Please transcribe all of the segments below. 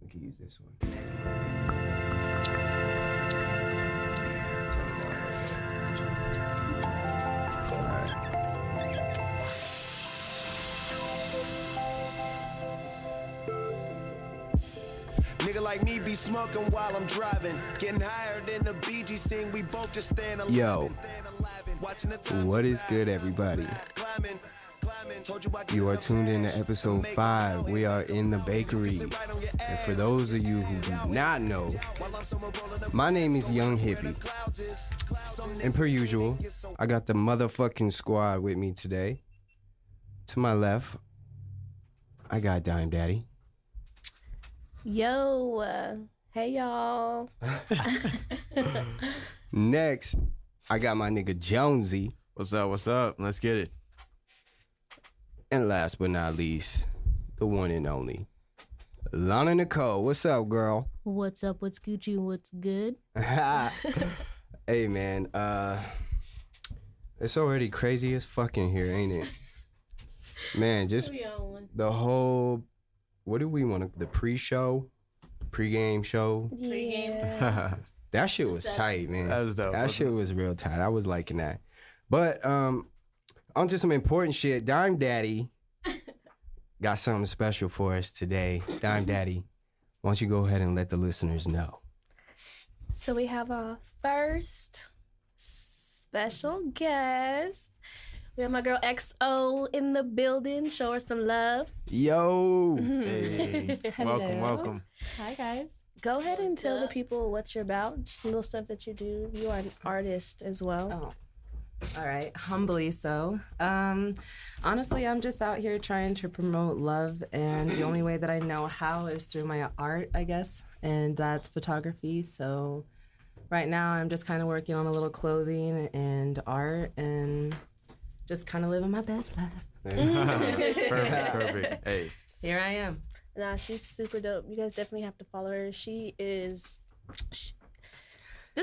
We can use this one. Nigga like me be smoking while I'm driving. Getting higher than the BG sing. We both just stand alive. Yo, what is good, everybody? You are tuned in to episode 5. We are in the bakery. And for those of you who do not know, my name is Young Hippy. And per usual, I got the motherfucking squad with me today. To my left, I got Dime Daddy. Yo, hey y'all. Next, I got my nigga Jonesy. What's up? What's up? Let's get it. And last but not least, the one and only, Lana Nicole. What's up, girl? What's up? What's Gucci? What's good? Hey, man. It's already crazy as fucking here, ain't it? Man, just the whole... What do we want? The pre-show? Pre-game show? Yeah. That shit was tight, man. That was dope. That shit was real tight. I was liking that. But on to some important shit. Dime Daddy got something special for us today. Dime Daddy, why don't you go ahead and let the listeners know? So we have our first special guest. We have my girl XO in the building. Show her some love. Yo. Hey, welcome, welcome. Hi, guys. Go ahead and tell the people what you're about. Just little stuff that you do. You are an artist as well. Oh, all right. Humbly so. Honestly, I'm just out here trying to promote love, and the only way that I know how is through my art, I guess, and that's photography. So right now, I'm just kind of working on a little clothing and art, and just kind of living my best life. Perfect. Hey. Here I am. Nah, she's super dope. You guys definitely have to follow her. This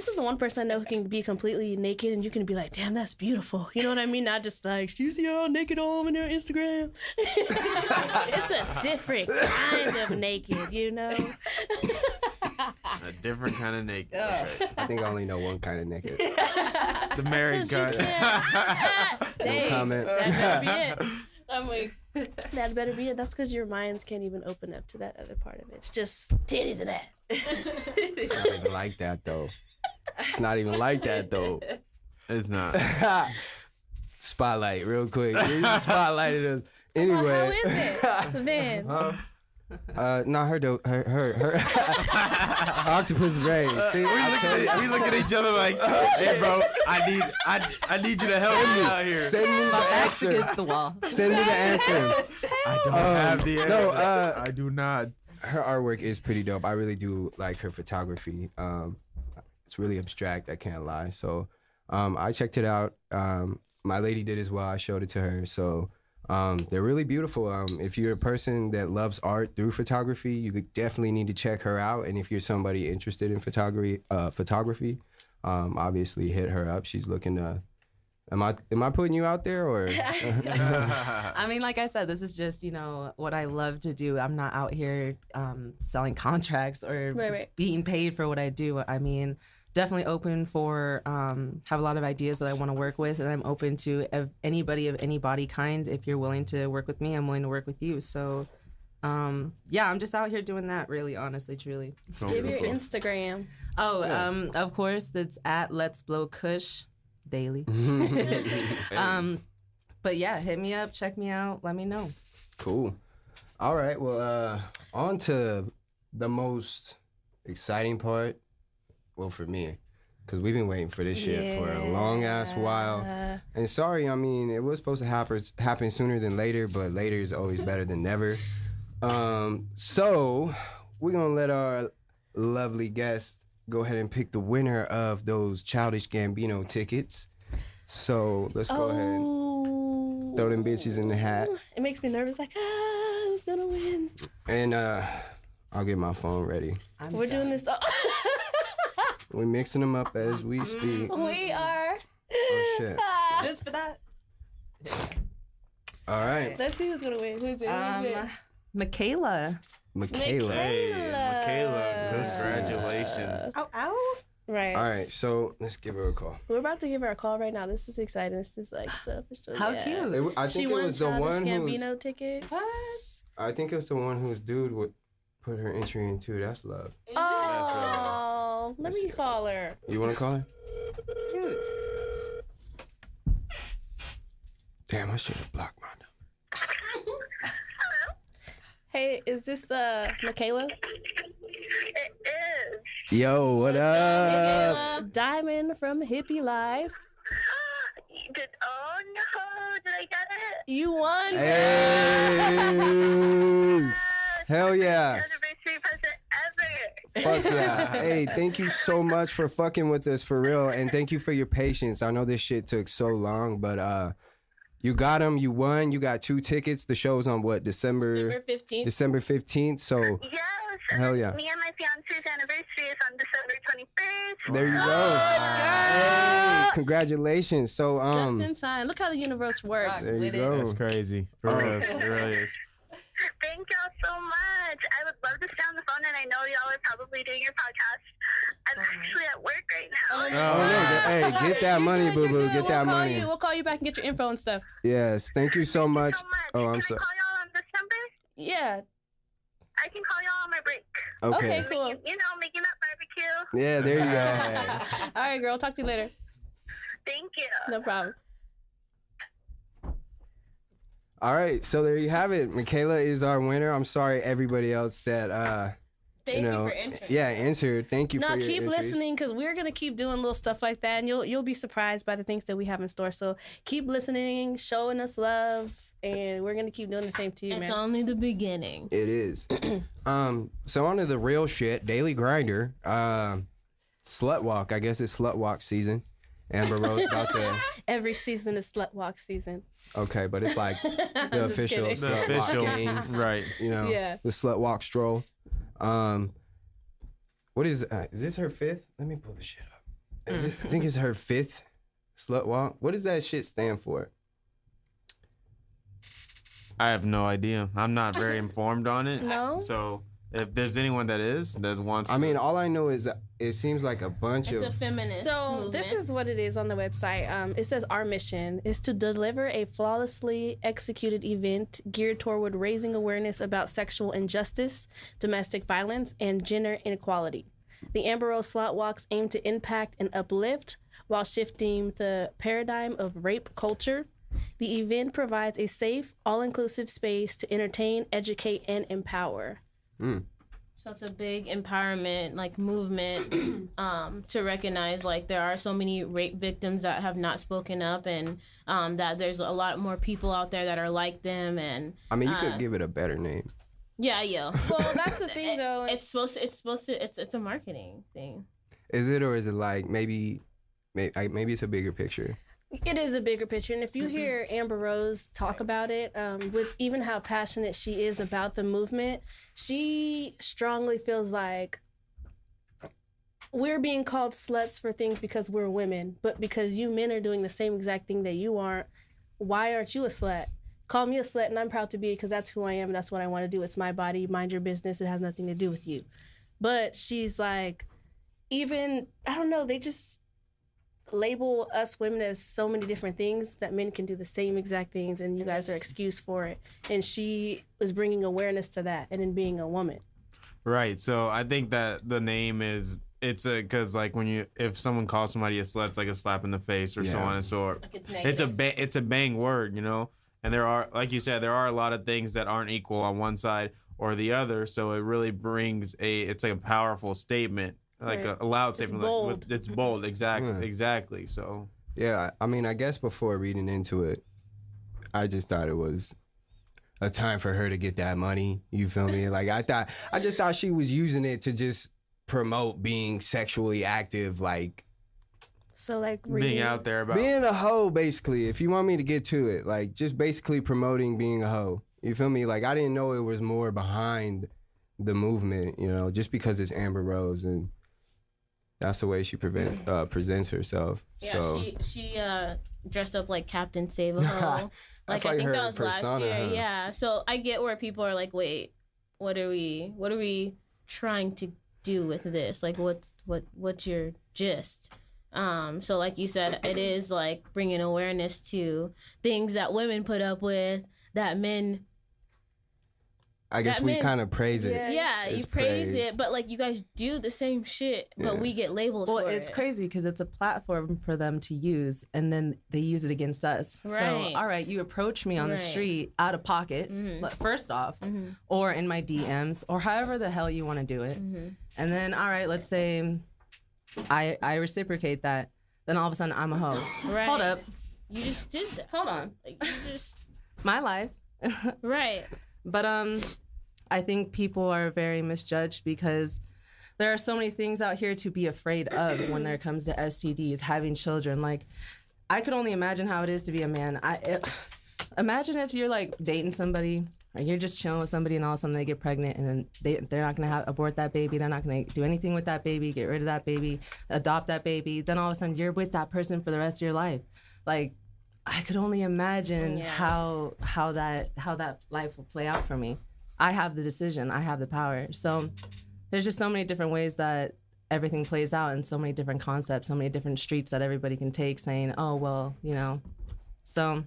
is the one person I know who can be completely naked and you can be like, damn, that's beautiful. You know what I mean? Not just like, you see her all naked all on her Instagram. It's a different kind of naked, you know? A different kind of naked. Okay. I think I only know one kind of naked. The married cut. No comment. That better be it. I'm like, that better be it. That's because your minds can't even open up to that other part of it. It's just titties and ass. It's not even like that, though. It's not even like that, though. It's not. Spotlight, real quick. Spotlighted us. Anyway. Well, how is it then? No, her octopus brain. See, we look at each other like, hey, bro, I need you to help me out here. Send me the Back's answer. against the wall. Send me the answer. I don't have the answer. No, I do not. her artwork is pretty dope. I really do like her photography. It's really abstract, I can't lie. So I checked it out. My lady did as well. I showed it to her. So they're really beautiful. If you're a person that loves art through photography, you could definitely need to check her out. And if you're somebody interested in photography, obviously hit her up. She's looking to... Am I putting you out there or? I mean, like I said, this is just, what I love to do. I'm not out here selling contracts or Right. being paid for what I do. I mean, definitely open for, have a lot of ideas that I want to work with, and I'm open to anybody of any body kind. If you're willing to work with me, I'm willing to work with you. So, yeah, I'm just out here doing that, really, honestly, truly. Give your Instagram. Oh, of course, it's at Let's Blow Kush daily. But yeah, hit me up, check me out, let me know. Cool. All right. Well, on to the most exciting part. Well, for me, because we've been waiting for this shit for a long ass while. And sorry, I mean, it was supposed to happen sooner than later, but later is always better than never. So we're gonna let our lovely guest go ahead and pick the winner of those Childish Gambino tickets. So let's go ahead and throw them bitches in the hat. It makes me nervous, like, who's gonna win? And I'll get my phone ready. We're doing this. We're mixing them up as we speak. We are. Oh, shit. Just for that. All right. Let's see who's gonna win. Who's it? Michaela. Michaela. Hey, Michaela, congratulations. Ow, ow. Right. All right, so let's give her a call. We're about to give her a call right now. This is exciting. This is like so official. How yeah. cute. I She think it won was the Childish one who's. Gambino tickets. What? I think it was the one whose dude would put her entry in too. That's love. Oh, let me call her. You want to call her? Cute. Damn, I should have blocked my number. Hey, is this Michaela? It is. Yo, what up? Diamond from Hippy Live. Oh no, did I get it? You won. Hey! Hell yeah. Anniversary present ever. Fuck yeah. Hey, thank you so much for fucking with us for real. And thank you for your patience. I know this shit took so long, but you got them. You won. You got 2 tickets. The show's on what? December 15th. December 15th. So Yes. hell yeah. Me and my fiance's anniversary is on December 21st. There you go. Hey, congratulations. So Just in time. Look how the universe works. there you With it. go. That's crazy. For real, it really is. Thank y'all so much. I would love to stay on the phone, and I know y'all are probably doing your podcast. I'm actually at work right now. Oh, no. Hey, get that money, boo boo. Get that money. We'll call you back and get your info and stuff. Yes. Thank you so much. So much. Oh, I'm Can I sorry. call y'all on this number? Yeah. I can call y'all on my break. Okay. Okay, cool. You know, making that barbecue. Yeah, there you go. All right, girl. Talk to you later. Thank you. No problem. All right, so there you have it. Michaela is our winner. I'm sorry, everybody else that Thank you know, you for entering. yeah, answered. Thank you No, for your keep entries. listening because we're gonna keep doing little stuff like that, and you'll be surprised by the things that we have in store. So keep listening, showing us love, and we're gonna keep doing the same to you, It's man. only the beginning. It is. So on to the real shit. Daily Grinder. Slut Walk. I guess it's Slut Walk season. Amber Rose about to. Every season is Slut Walk season. Okay, but it's like the just official kidding. The Slut official, Walkings. right. You know, Yeah. the Slut Walk stroll. What is this her 5th? Let me pull the shit up. I think it's her 5th Slut Walk. What does that shit stand for? I have no idea. I'm not very informed on it. No? So if there's anyone that wants I to. mean, all I know is that it seems like a bunch It's of. a feminist So movement. this is what it is on the website. It says our mission is to deliver a flawlessly executed event geared toward raising awareness about sexual injustice, domestic violence, and gender inequality. The Amber Rose Slut Walks aim to impact and uplift while shifting the paradigm of rape culture. The event provides a safe, all-inclusive space to entertain, educate, and empower. So it's a big empowerment like movement to recognize like there are so many rape victims that have not spoken up, and that there's a lot more people out there that are like them. And I mean, you could give it a better name. yeah. Well, that's the thing, though. It's a marketing thing. Is it, or is it like maybe it's a bigger picture? It is a bigger picture, and if you hear Amber Rose talk about it, with even how passionate she is about the movement, she strongly feels like we're being called sluts for things because we're women, but because you men are doing the same exact thing that you aren't, why aren't you a slut? Call me a slut, and I'm proud to be it because that's who I am, and that's what I want to do. It's my body, mind your business. It has nothing to do with you. But she's like, even, I don't know, they just label us women as so many different things that men can do the same exact things, and you guys are excused for it. And she was bringing awareness to that, and in being a woman. Right. So I think that the name is because like if someone calls somebody a slut, it's like a slap in the face or so on and so forth. Like it's negative. It's a bang word, you know. And there are, like you said, there are a lot of things that aren't equal on one side or the other. So it really brings it's like a powerful statement. Like Right. a loud It's statement. bold. It's bold. Exactly. Yeah. Exactly. So Yeah, I mean, I guess before reading into it, I just thought it was a time for her to get that money. You feel me? Like I just thought she was using it to just promote being sexually active, like So like being out there about being a hoe, basically. If you want me to get to it, like just basically promoting being a hoe. You feel me? Like I didn't know it was more behind the movement, you know, just because it's Amber Rose and that's the way she presents herself. Yeah, so she dressed up like Captain Save a Ho. That's I like think her that was last persona, year. huh? Yeah. So I get where people are like, wait, what are we trying to do with this? Like, what's your gist? So like you said, it is like bringing awareness to things that women put up with, that men. I guess we kind of praise it. Yeah, you praise it, but like you guys do the same shit, but we get labeled for it. Well, it's crazy because it's a platform for them to use, and then they use it against us. Right. So, all right, you approach me on the street out of pocket, first off, or in my DMs, or however the hell you want to do it. And then, all right, let's say I reciprocate that. Then all of a sudden, I'm a hoe. Right. Hold up. You just did that. Hold on. Like, you just. My life. Right. But I think people are very misjudged because there are so many things out here to be afraid of when it comes to STDs, having children. Like, I could only imagine how it is to be a man. Imagine if you're like dating somebody or you're just chilling with somebody and all of a sudden they get pregnant and then they're not going to abort that baby. They're not going to do anything with that baby, get rid of that baby, adopt that baby. Then all of a sudden you're with that person for the rest of your life. Like, I could only imagine how that life will play out for me. I have the decision. I have the power. So there's just so many different ways that everything plays out and so many different concepts, so many different streets that everybody can take saying, oh, well, you know. So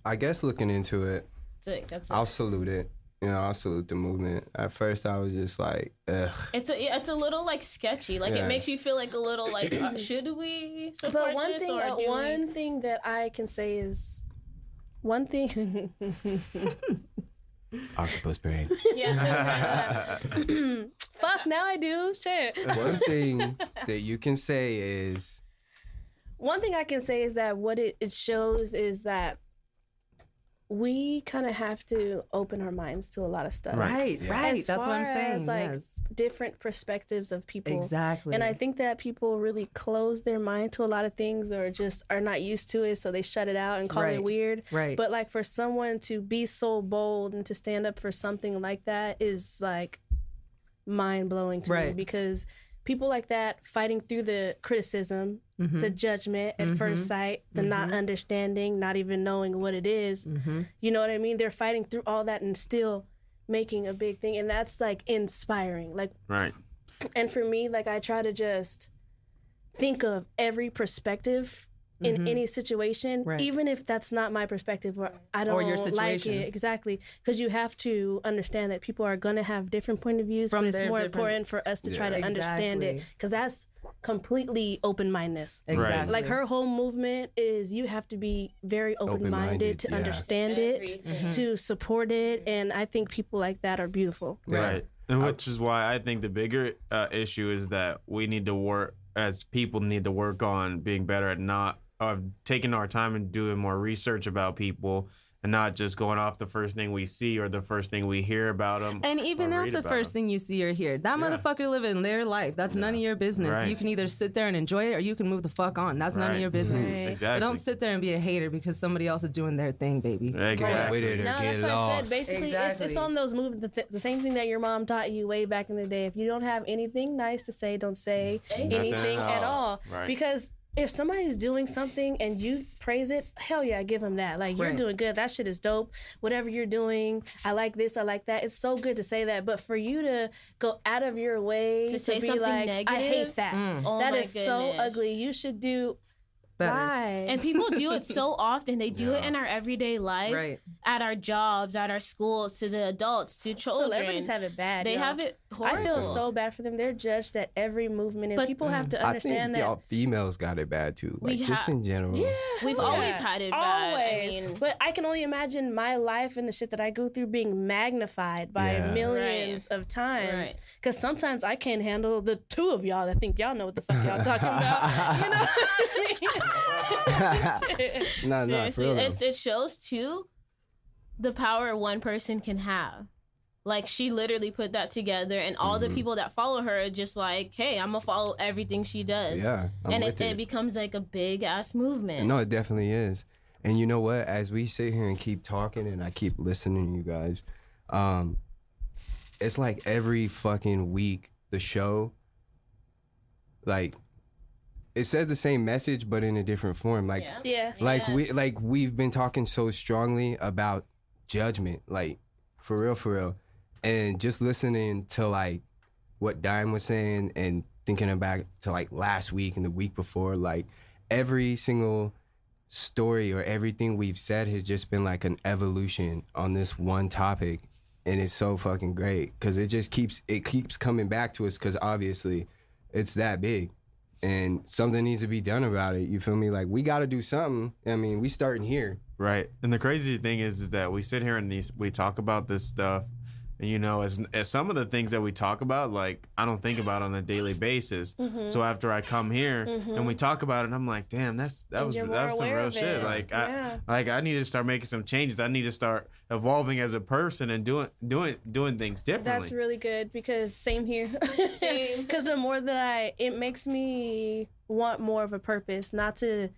I guess looking into it, That's I'll salute it. You know, I'll salute the movement. At first, I was just like, ugh. It's a little like sketchy. Like it makes you feel like a little like should we support But this or do one thing that I can say is one thing. Octopus brain. Yeah. Fuck, now I do. Shit. One thing that you can say is. One thing I can say is that what it shows is that we kind of have to open our minds to a lot of stuff. Right. As That's what I'm far saying. as, like, yes. different perspectives of people. Exactly. And I think that people really close their mind to a lot of things or just are not used to it, so they shut it out and call it weird. Right. But like for someone to be so bold and to stand up for something like that is like mind-blowing to me, because people like that fighting through the criticism, the judgment at first sight, the not understanding, not even knowing what it is. You know what I mean? They're fighting through all that and still making a big thing. And that's like inspiring. Like, Right. and for me, like I try to just think of every perspective in any situation, even if that's not my perspective or I don't Or your like situation. it. Exactly. Because you have to understand that people are going to have different point of views, but it's more important for us to try to understand it, because that's completely open-mindedness. Exactly. Like her whole movement is you have to be very open-minded to understand it, to support it, and I think people like that are beautiful. Right. And which is why I think the bigger issue is that we need to work, as people need to work on being better at not taking our time and doing more research about people and not just going off the first thing we see or the first thing we hear about them. And even if the first thing you see or hear, that motherfucker living their life. That's none of your business. Right. You can either sit there and enjoy it or you can move the fuck on. That's none of your business. Exactly. But don't sit there and be a hater because somebody else is doing their thing, baby. Exactly. With it or No, get that's what I lost. said. Basically, it's on those moves. The same thing that your mom taught you way back in the day. If you don't have anything nice to say, don't say anything at all. Right. Because if somebody's doing something and you praise it, hell yeah, give them that. Like, you're doing good. That shit is dope. Whatever you're doing, I like this, I like that. It's so good to say that. But for you to go out of your way to say be something like, negative? I hate that. Oh That my is so goodness. ugly. You should do Better. Right. And people do it so often. They do it in our everyday life, at our jobs, at our schools, to the adults, to children. Celebrities have it bad. They y'all. have it horrible. I feel so bad for them. They're judged at every movement, and But- people have to I understand think that. y'all females got it bad too. Like, We just in general. Yeah, We've hell always yeah. had it bad. Always. I mean, But I can only imagine my life and the shit that I go through being magnified by Yeah. millions of times. Right. Because sometimes I can't handle the two of y'all that think y'all know what the fuck y'all talking about. You know what I mean? Shit. No, for seriously, real. it shows too the power one person can have. Like, she literally put that together, and all the people that follow her are just like, hey, I'm gonna follow everything she does. Yeah, I'm and with it becomes like a big ass movement. No, it definitely is. And you know what? As we sit here and keep talking and I keep listening to you guys, it's like every fucking week the show, like, it says the same message but in a different form. Like, Yes. we've been talking so strongly about judgment, like, for real, and just listening to like what Dime was saying and thinking back to like last week and the week before, like every single story or everything we've said has just been like an evolution on this one topic. And it's so fucking great because it keeps coming back to us because obviously it's that big and something needs to be done about it. You feel me? Like we got to do something. I mean, we starting here. Right. And the crazy thing is that we sit here and we talk about this stuff. And, you know, as some of the things that we talk about, like, I don't think about on a daily basis. So after I come here and we talk about it, I'm like, damn, that was some real shit. Like, I need to start making some changes. I need to start evolving as a person and doing things differently. That's really good because same here. Same. Because the more that it makes me want more of a purpose, not to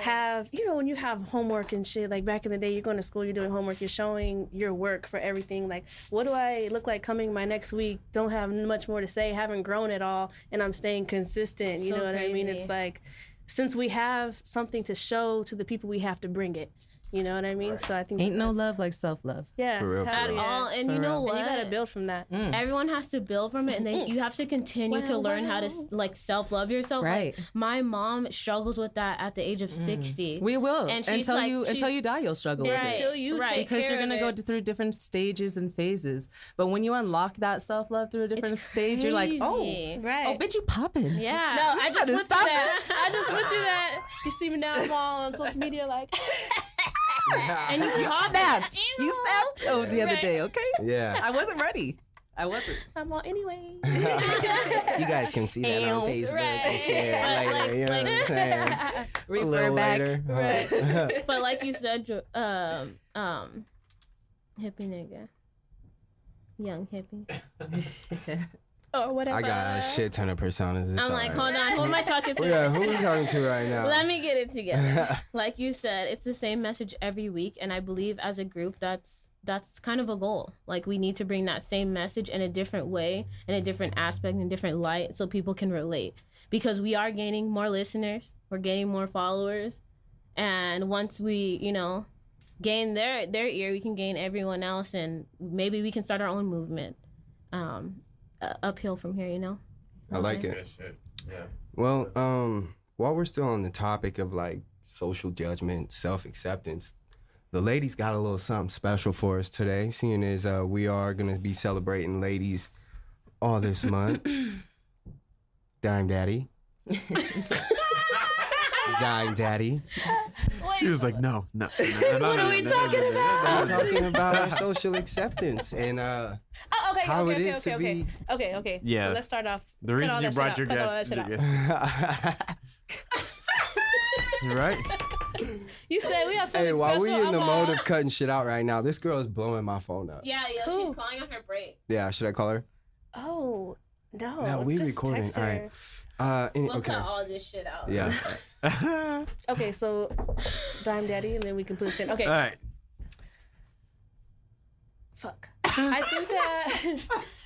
have, you know, when you have homework and shit, like back in the day, you're going to school, you're doing homework, you're showing your work for everything. Like, what do I look like coming my next week? Don't have much more to say, haven't grown at all, and I'm staying consistent. You know what I mean? It's like, since we have something to show to the people, we have to bring it. You know what I mean? Right. So I think ain't no love like self-love. Yeah. For real, at all. And you know what? And you gotta build from that. Everyone has to build from it, and then you have to continue to learn how to like self-love yourself. Right. Like, my mom struggles with that at the age of 60. We will. And she's until you die, you'll struggle with it. Until you take because care you're gonna of go it. through different stages and phases. But when you unlock that self-love through a different stage, you're like, oh, bitch, you popping. Yeah. No, I just gotta went through stop that. I just went through that. You see me now, I'm all on social media like. And you snapped. You snapped the other day, okay? Yeah. I wasn't ready. I wasn't. I'm all anyway. You guys can see that on Facebook and share it later. You know what I'm saying? Refer back. Right. But like you said, hippie nigga. Young hippie. Or whatever. I got a shit ton of personas. It's I'm like, hold on, who am I talking to? Yeah, who are we talking to right now? Let me get it together. Like you said, it's the same message every week, and I believe as a group, that's kind of a goal. Like, we need to bring that same message in a different way, in a different aspect, in a different light, so people can relate. Because we are gaining more listeners, we're gaining more followers, and once we, you know, gain their ear, we can gain everyone else, and maybe we can start our own movement. Uphill from here, you know. I like it. Yeah. Well, while we're still on the topic of like social judgment, self-acceptance, the ladies got a little something special for us today, seeing as we are gonna be celebrating ladies all this month. Dime Daddy. Dime Daddy. She was like, no. What are we talking about? We're talking about our social acceptance and how it is to be. Okay. Yeah. So let's start off. The reason you brought your guest. You're right. You said we have something Hey, special. while we in the mode of cutting shit out right now, this girl is blowing my phone up. Yeah, she's calling on her break. Yeah, should I call her? Oh, no. No, we just recording. text All her. right. We'll Okay. cut all this shit out. Yeah. Okay, so Dime Daddy, and then we can put this in. Okay. All right. Fuck. I think that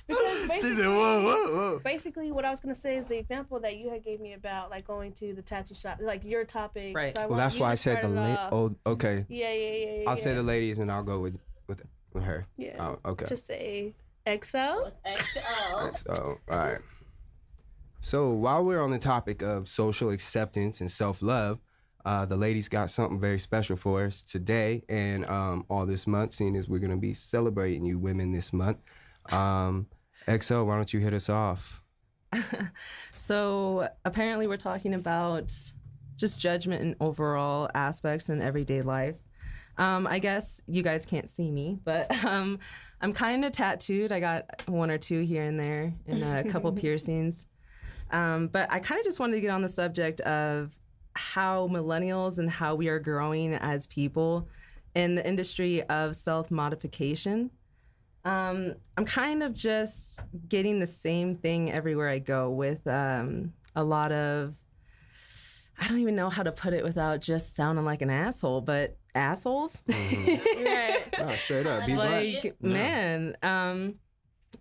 because She basically, said, whoa. basically what I was gonna say is the example that you had gave me about like going to the tattoo shop, like your topic. Right. So I Well, want that's you why to I said the start it late. off. Oh, okay. Yeah. I'll say the ladies, and I'll go with her. Yeah. Oh, okay. Just say XO. XO. So, all right. So while we're on the topic of social acceptance and self-love, the ladies got something very special for us today and all this month, seeing as we're going to be celebrating you women this month. XO, why don't you hit us off? So apparently we're talking about just judgment in overall aspects in everyday life. I guess you guys can't see me, but I'm kind of tattooed. I got one or two here and there and a couple piercings. But I kind of just wanted to get on the subject of how millennials and how we are growing as people in the industry of self-modification. I'm kind of just getting the same thing everywhere I go with a lot of, I don't even know how to put it without just sounding like an asshole, but assholes. Right. Straight up. Be black. Like, man,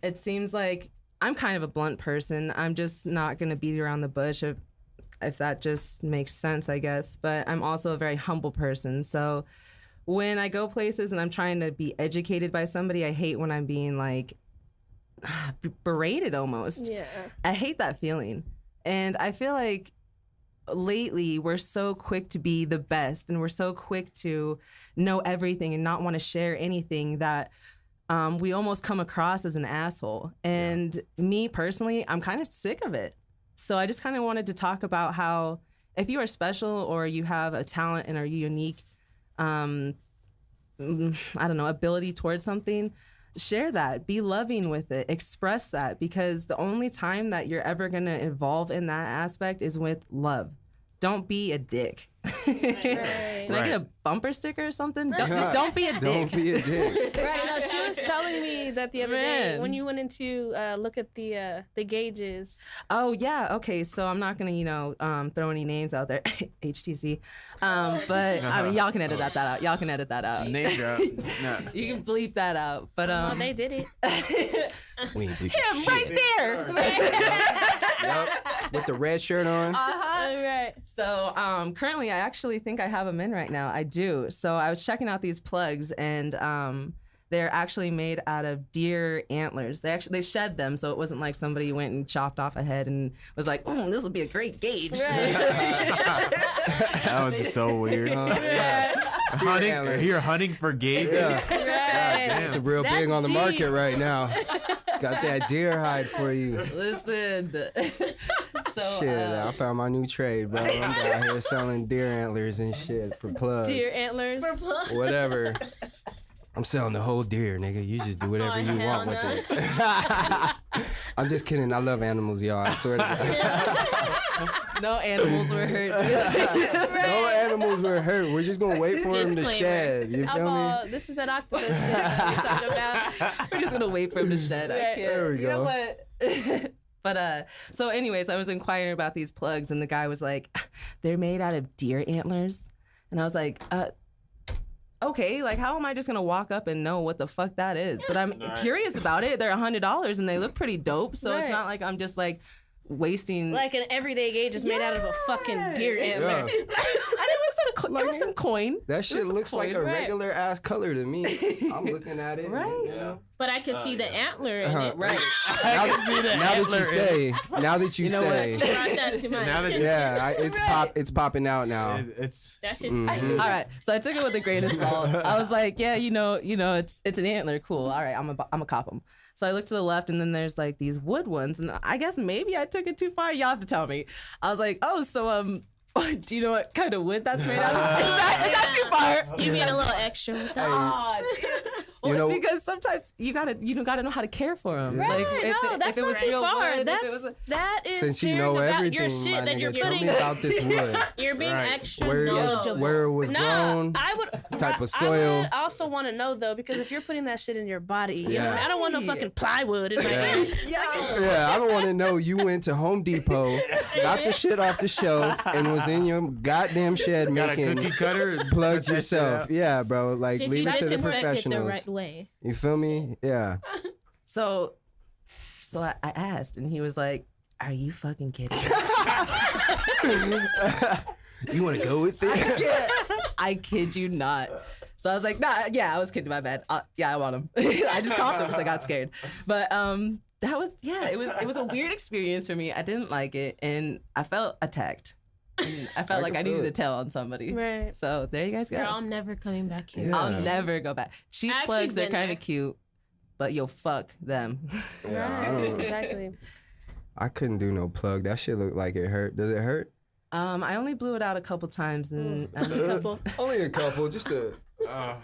it seems like I'm kind of a blunt person. I'm just not going to beat around the bush if that just makes sense, I guess. But I'm also a very humble person. So when I go places and I'm trying to be educated by somebody, I hate when I'm being like, berated almost. Yeah. I hate that feeling. And I feel like lately we're so quick to be the best and we're so quick to know everything and not want to share anything that we almost come across as an asshole. And me personally, I'm kind of sick of it. So I just kind of wanted to talk about how if you are special or you have a talent and are unique, I don't know, ability towards something, share that, be loving with it, express that, because the only time that you're ever going to evolve in that aspect is with love. Don't be a dick. Right. Can I get a bumper sticker or something? Don't be a dick. Don't be a dick. Right. No, she was telling me that the other day when you went into look at the gauges. Oh yeah, okay. So I'm not gonna throw any names out there, HTC. But I mean, y'all can edit that out. Y'all can edit that out. Name drop. No. You can bleep that out. But Oh, they did it. We ain't bleeping him shit. right there. Yep. With the red shirt on. All right. So currently, I actually think I have them in right now. I do. So I was checking out these plugs, and they're actually made out of deer antlers. They shed them, so it wasn't like somebody went and chopped off a head and was like, "Oh, this will be a great gauge." Right. That was so weird. Hunting, you're hunting for gauges. Right. It's a real That's big on the deep. market right now. Got that deer hide for you. Listen. So Shit, I found my new trade, bro. I'm out here selling deer antlers and shit for plugs. Deer antlers. Whatever. I'm selling the whole deer, nigga. You just do whatever you hell want with no. it. I'm just kidding. I love animals, y'all. I swear to God. no animals were hurt. No animals were hurt. We're just gonna wait for him to Disclaimer. shed. You feel me? This is that octopus shit you're talking about. We're just gonna wait for him to shed. I Right. can't. There we You know go. what? But so anyways, I was inquiring about these plugs, and the guy was like, "They're made out of deer antlers," and I was like, okay, like how am I just gonna walk up and know what the fuck that is? But I'm curious about it. They're $100 and they look pretty dope, so it's Right. not like I'm just like wasting. Like an everyday gauge is made out of a fucking deer antler. Yeah. and it was some coin. That shit looks like a coin, right. regular ass color to me. I'm looking at it. Right. You know? But I could see the antler in Uh-huh. it. Right. Now that you know say, You brought that to my Now that attention. yeah, it's popping out now. It's That shit's Mhm. All right, so I took it with a grain of salt. I was like, yeah, it's an antler, cool. All right, I'm a cop them. So I looked to the left, and then there's like these wood ones, and I guess maybe I took it too far. Y'all have to tell me. I was like, oh, so do you know what kind of wood that's made out of? Is that too far? You get a little extra with that. Ah, well, You know- it's because sometimes you gotta know how to care for them. Right, no, that's not too far. That is Since you caring know about everything, your shit my that you're nigga, tell putting. me about this wood. You're being Right. extra Where knowledgeable. it was grown. I would type of I soil. would also want to know though, because if you're putting that shit in your body, you know, Yeah. what I mean? I don't want no fucking plywood in my Yeah. ear. Yeah, I don't want to know you went to Home Depot, got the shit off the shelf, and was in your goddamn shed got a making cookie cutter. And plugs cut that shit yourself. out. Yeah, bro. Like, Did leave you it to the disinfect it the professionals. right way? You feel me? Yeah. So I asked, and he was like, "Are you fucking kidding?" You want to go with it? I kid you not. So I was like, nah, yeah, I was kidding, my bad. Yeah, I want him. I just coughed him because I got scared. But that was, yeah, it was a weird experience for me. I didn't like it, and I felt attacked. And I felt I like can I feel needed it. to tell on somebody. Right. So there you guys go. Girl, I'm never coming back here. Yeah. I'll never go back. Cheap I actually plugs are been kind there. of cute, but you'll fuck them. Yeah, I don't. Exactly. I couldn't do no plug. That shit looked like it hurt. Does it hurt? I only blew it out a couple times, and Couple. Only a couple. Just a. Oh.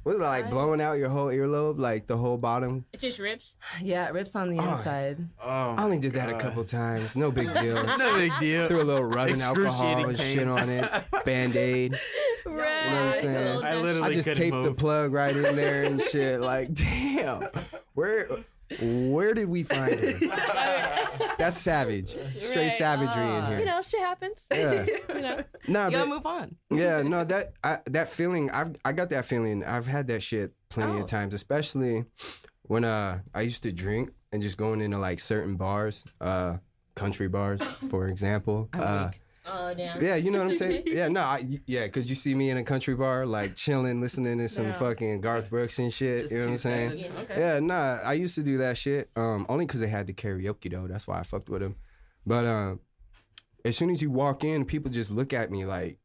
Was it like blowing out your whole earlobe, like the whole bottom? It just rips. yeah, it rips on the inside. Oh. I only did that a couple times. No big deal. No big deal. Threw a little rubbing alcohol Excruciating and pain. shit on it. Band-Aid. Right. You know what I'm saying? So I that- literally I just couldn't taped the move. plug right in there and shit. Like, damn. Where did we find her? That's savage. Straight Right. savagery in You here. know, shit happens. Yeah. You know. Nah, You gotta but move on. yeah, no, that feeling, I got that feeling. I've had that shit plenty Oh. of times, especially when I used to drink and just going into like certain bars, country bars, for example. Oh damn. Yeah, you know what I'm saying? Yeah, no, because you see me in a country bar, like chilling, listening to some fucking Garth Brooks and shit. Just you know what I'm saying? two-step. Okay. Yeah, nah, I used to do that shit. Only because they had the karaoke though. That's why I fucked with them. But as soon as you walk in, people just look at me like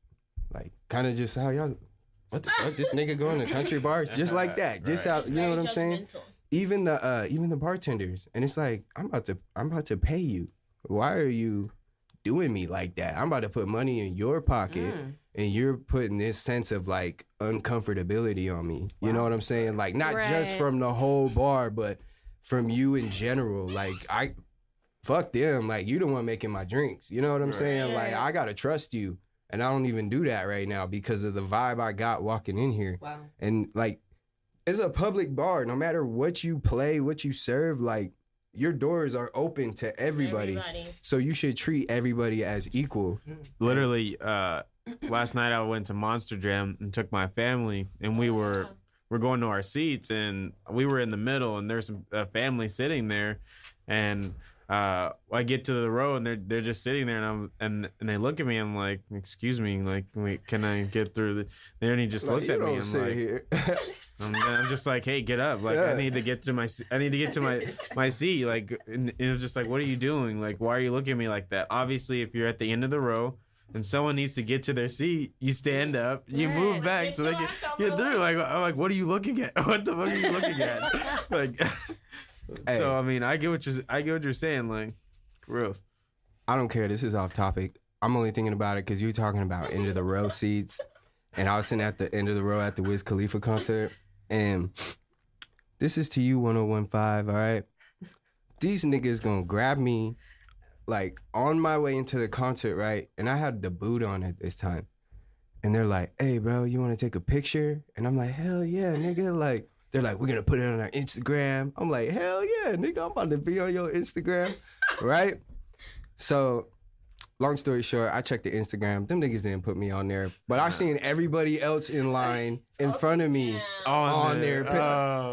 kind of just how y'all. What the fuck? This nigga going to country bars just like that? Just how you know what I'm saying? Even the bartenders, and it's like I'm about to pay you. Why are you doing me like that? I'm about to put money in your pocket, and you're putting this sense of like uncomfortability on me. You know what I'm saying? Like not just from the whole bar, but from you in general. Like I fuck them. Like you the one making my drinks. You know what I'm saying? Like I gotta trust you, and I don't even do that right now because of the vibe I got walking in here. Wow. And like it's a public bar. No matter what you play, what you serve, like your doors are open to everybody. So you should treat everybody as equal. Literally, last night I went to Monster Jam and took my family, and we're going to our seats, and we were in the middle, and there's a family sitting there, and I get to the row, and they're just sitting there, and they look at me. I'm like, excuse me, like, wait, can I get through? And he just looks at me. I'm like, I'm just like, hey, get up! Like, I need to get to my my seat. Like, and it was just like, what are you doing? Like, why are you looking at me like that? Obviously, if you're at the end of the row and someone needs to get to their seat, you stand up, you move back so they can get through. Like, I'm like, what are you looking at? What the fuck are you looking at? Like. Hey. So I mean, I get what you're saying, like, for real. I don't care. This is off topic. I'm only thinking about it because you're talking about end of the row seats, and I was sitting at the end of the row at the Wiz Khalifa concert, and this is to you 1015. All right, these niggas gonna grab me, like on my way into the concert, right? And I had the boot on at this time, and they're like, "Hey, bro, you want to take a picture?" And I'm like, "Hell yeah, nigga!" Like. They're like, we're going to put it on our Instagram. I'm like, hell yeah, nigga, I'm about to be on your Instagram, right? So, long story short, I checked the Instagram. Them niggas didn't put me on there. But I seen everybody else in line in front of me on there.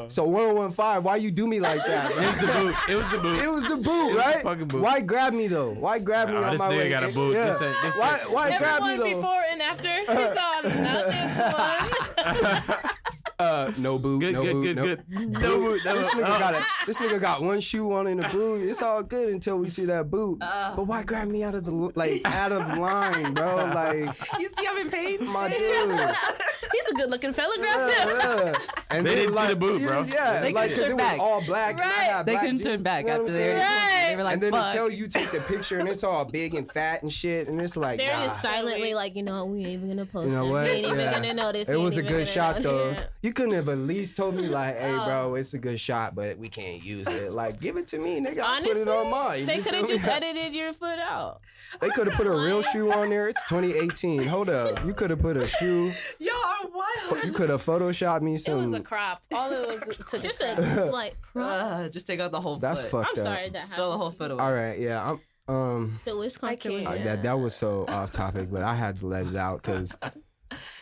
So 1015, why you do me like that? It was the boot. It was the boot. It was the boot, right? The fucking boot. Why grab me, though? Why grab me on this my way? nigga got a boot. Yeah. Why grab me, Everyone though? before and after. He's on, not this one. No boot. Good. No boot. This nigga got one shoe on in the boot. It's all good until we see that boot. But why grab me out of the line, bro? Like, You see I'm in pain? my dude. He's a good looking fella. Grab him. Yeah. And They then, didn't see the boot, bro. Yeah, They like, couldn't cause turn it back. was all black. And I had They black couldn't jeans, turn back you know after what I'm they saying? were like, And then fuck. until you take the picture and it's all big and fat and shit, and it's like, They're nah. just silently like, you know, we ain't even gonna post You know it. what? We ain't even Yeah. gonna notice. It We was a ain't even good gonna shot though. notice. You couldn't have at least told me like, "Hey, bro, it's a good shot, but we can't use it." Like, give it to me, nigga. I'll put it on mine. They You could feel have me? just edited your foot out. They could have put a real shoe on there. It's 2018. Hold up. You could have put a shoe. Y'all are wild. You could have photoshopped me It some. was a crop. All it was to Just just a slight Just take out the whole That's foot. fucked I'm up. sorry that Still the whole happened. foot away. All right, yeah. The Wisconsin. can't. That was so off topic, but I had to let it out because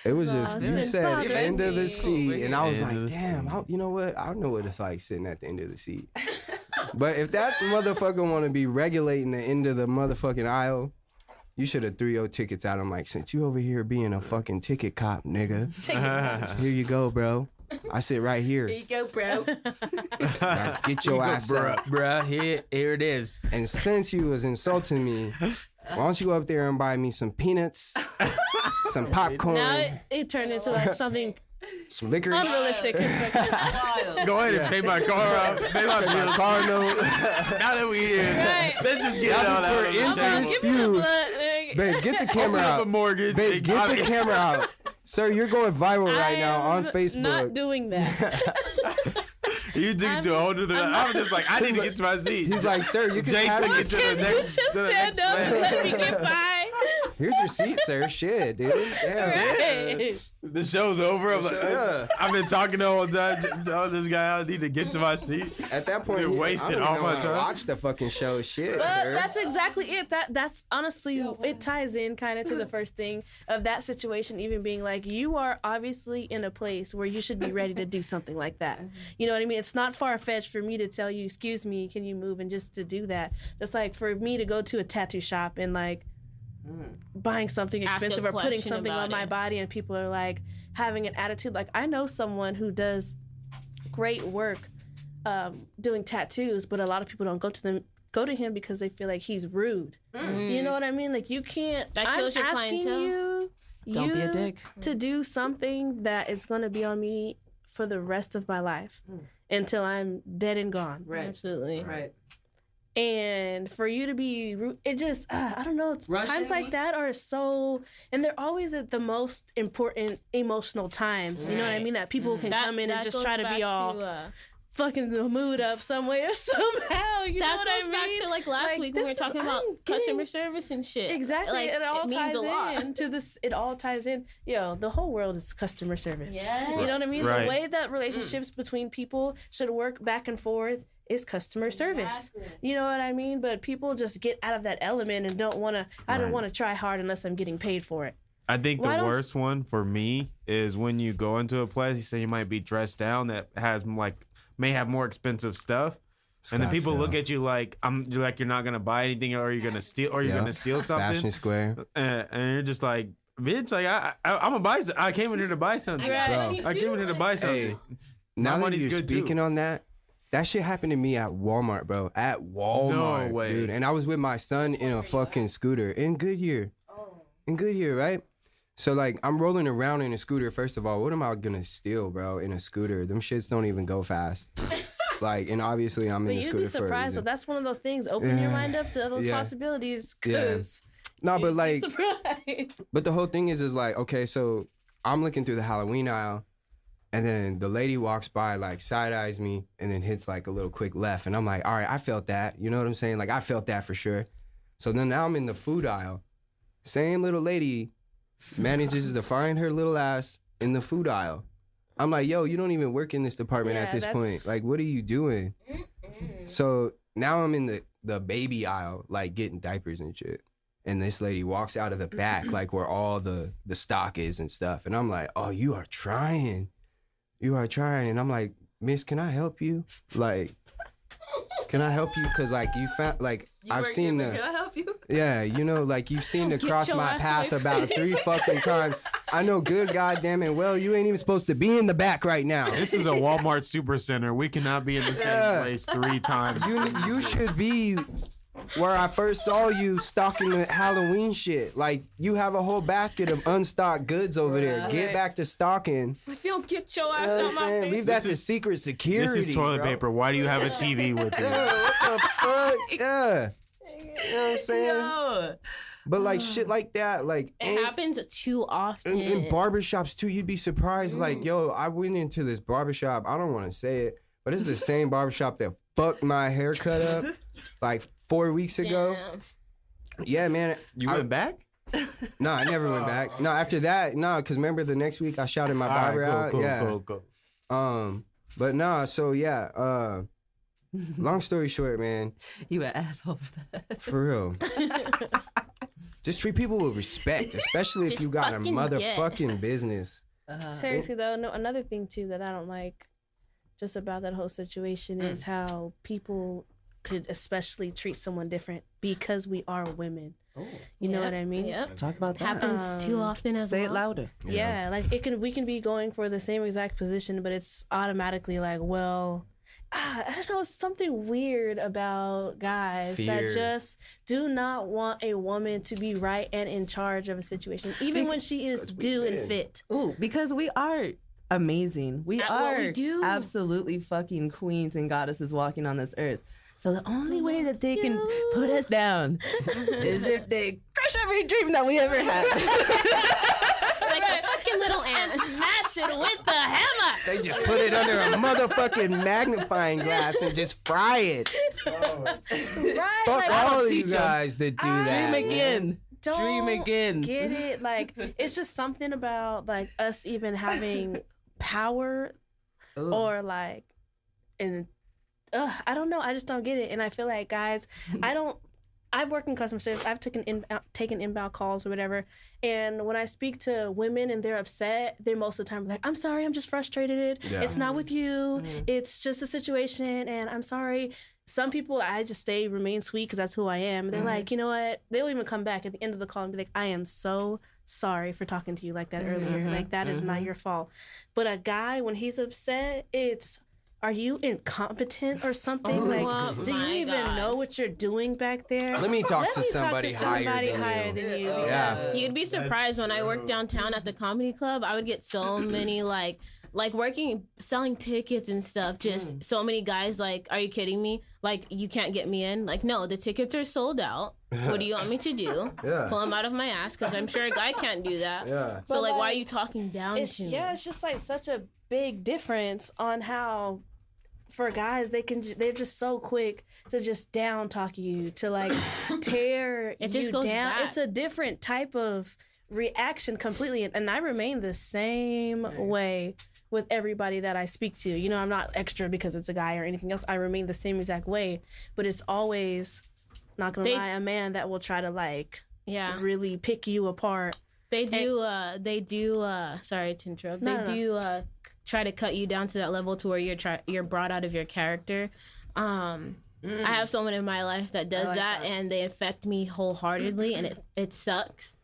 it was just you It's said bothering end of the me. seat, and I was End like, of the damn, you know what? I know what it's like sitting at the end of the seat. But if that motherfucker want to be regulating the end of the motherfucking aisle, you should have threw your tickets out. I'm like, since you over here being a fucking ticket cop, nigga, here you go, bro. I sit right here. Here you go, bro. Now get your ass out. bruh. Here it is. And since you was insulting me, why don't you go up there and buy me some peanuts, some popcorn, Now it turned into like something some licorice, unrealistic. Wild. Go ahead and pay my car out. Pay my bill. car note. Now that we here, Right. let's just get it all out. of the Into table. this Give me the feud. blood. Babe, get the camera Open up out. a mortgage. Babe, get the camera out. Sir, you're going viral right now on Not Facebook. doing that. You took it to a whole other. I was just like, I need to get to my seat. He's like, sir, you can Jay have took it. it to Can the you next. just to the stand next up and planet. let me get by? Here's your seat, sir. Shit, dude. Damn. Right. The show's over. I'm like, Yeah. I've been talking the whole time. Oh, this guy, I need to get to my seat. At that point, You're wasted I don't all even my wanna time. watch the fucking show. Shit, But sir. that's exactly it. That's honestly, it ties in kind of to the first thing of that situation, even being like, you are obviously in a place where you should be ready to do something like that. You know what I mean? It's not far-fetched for me to tell you, excuse me, can you move? And just to do that. That's like for me to go to a tattoo shop and like, buying something Ask a expensive or putting question something on about my it. body, and people are like having an attitude. Like, I know someone who does great work doing tattoos, but a lot of people don't go to him because they feel like he's rude. You know what I mean? Like, you can't. That kills I'm your asking clientele. Don't be a dick. to do something that is going to be on me for the rest of my life until I'm dead and gone. Right. Absolutely. Right. And for you to be rude, it just, I don't know, times like that are so, and they're always at the most important emotional times. You know what I Right. mean? That people can come in and That just goes try to back be all fucking the mood up some way or somehow. You know that what goes I mean? back to like last week when we were this is- talking about I'm getting- customer service and shit. Exactly. Like, it all means ties a lot. in to this. It all ties in. Yo, the whole world is customer service. Yeah. You know what I mean? Right. The way that relationships between people should work back and forth is customer service. You know what I mean? But people just get out of that element and don't want to. I don't want to try hard unless I'm getting paid for it. I think Why the don't you- worst one for me is when you go into a place, you say you might be dressed down that has may have more expensive stuff. And then people look at you like you're not gonna buy anything, or you're gonna steal, or you're gonna steal something. Fashion Square. And you're just like, bitch, like I'm gonna buy. I came in here to buy something. Bro. I came in here to buy something. Hey, now that money's you're good, too. speaking on that, that shit happened to me at Walmart, bro. At Walmart, No way. dude. And I was with my son in a fucking scooter in Goodyear. In Goodyear, right? So like, I'm rolling around in a scooter. First of all, what am I gonna steal, bro? In a scooter, them shits don't even go fast. Like, and obviously I'm But in a you'd scooter be for a surprised. So reason. that's one of those things. Open your mind up to those Yeah. possibilities. Yeah. Cause No, but you'd be like, surprised. but the whole thing is like, okay, so I'm looking through the Halloween aisle, and then the lady walks by, like side eyes me, and then hits like a little quick left, and I'm like, all right, I felt that. You know what I'm saying? Like, I felt that for sure. So then now I'm in the food aisle. Same little lady manages to find her little ass in the food aisle. I'm like, yo, you don't even work in this department Yeah, at this point. that's- Like, what are you doing? So now I'm in the baby aisle, like getting diapers and shit. And this lady walks out of the back, like where all the stock is and stuff. And I'm like, oh, you are trying. You are trying. And I'm like, miss, can I help you? Like, can I help you? Because like you found, like, I've seen Can the, I help you? yeah, you know, like you've seen to cross your my ass path away from about me. 3 fucking times. I know good goddamn and well you ain't even supposed to be in the back right now. This is a Walmart Supercenter. We cannot be in the same place 3 times. You should be where I first saw you stocking the Halloween shit. Like, you have a whole basket of unstocked goods over there. Get back to stocking. If you don't get your You ass know what out I'm my saying? face. Leave that to secret security. This is toilet bro. paper. Why do you have a TV with you? Yeah, what the fuck? Yeah. You know what I'm saying? No. But like shit like that, like It happens too often. in barbershops too, you'd be surprised. Like, yo, I went into this barbershop. I don't want to say it, but it's the same barbershop that fucked my haircut up like 4 weeks ago. Damn. Yeah, man. You went back? No, I never went back. No, after that, no, because remember the next week I shouted my barber out. Yeah. Cool. But no, so yeah. Long story short, man, You an asshole for that. for real. Just treat people with respect, especially if Just you got a fucking motherfucking business. Seriously though, no. Another thing too that I don't like, just about that whole situation, is how people could especially treat someone different because we are women. You know what I mean? Yep. Talk about that. Happens too often as Say well. it louder. Yeah, like we can be going for the same exact position, but it's automatically like, well, I don't know, it's something weird about guys that Fear. just do not want a woman to be right and in charge of a situation, even when she is due and fit. Ooh, because we are amazing. We At what are we do. absolutely fucking queens and goddesses walking on this earth. So the only way that they can put us down is if they crush every dream that we ever had. Like a fucking little ant. Smash it with the hammer. They just put it under a motherfucking magnifying glass and just fry it. Right? Fuck like, all of you teach 'em. guys that do that. Dream again. don't Dream again. get it. Like, it's just something about like us even having power Ooh. or like, and I don't know. I just don't get it. And I feel like guys, I've worked in customer service. I've taken inbound calls or whatever. And when I speak to women and they're upset, they're most of the time like, I'm sorry, I'm just frustrated. Yeah. It's not with you. It's just a situation and I'm sorry. some people, I just remain sweet because that's who I am. They're like, you know what? They'll even come back at the end of the call and be like, I am so sorry for talking to you like that earlier. Like, that is not your fault. But a guy, when he's upset, it's, are you incompetent or something? Do you even know what you're doing back there? Let me talk to somebody higher than you. Yeah. You'd be surprised when I worked downtown at the comedy club. I would get so many like working, selling tickets and stuff. Just so many guys like, are you kidding me? Like, you can't get me in? Like, no, the tickets are sold out. What do you want me to do? Pull them out of my ass? Because I'm sure a guy can't do that. Yeah. So, like, why are you talking down to me? Yeah, it's just like such a big difference on how, for guys, they're just so quick to just down talk you, to like tear It just you goes down. back. It's a different type of reaction completely, and I remain the same way with everybody that I speak to. You know, I'm not extra because it's a guy or anything else. I remain the same exact way, but it's always, not gonna lie, a man that will try to like really pick you apart. They do, sorry to interrupt. They try to cut you down to that level to where you're brought out of your character. I have someone in my life that does that, and they affect me wholeheartedly, and it sucks.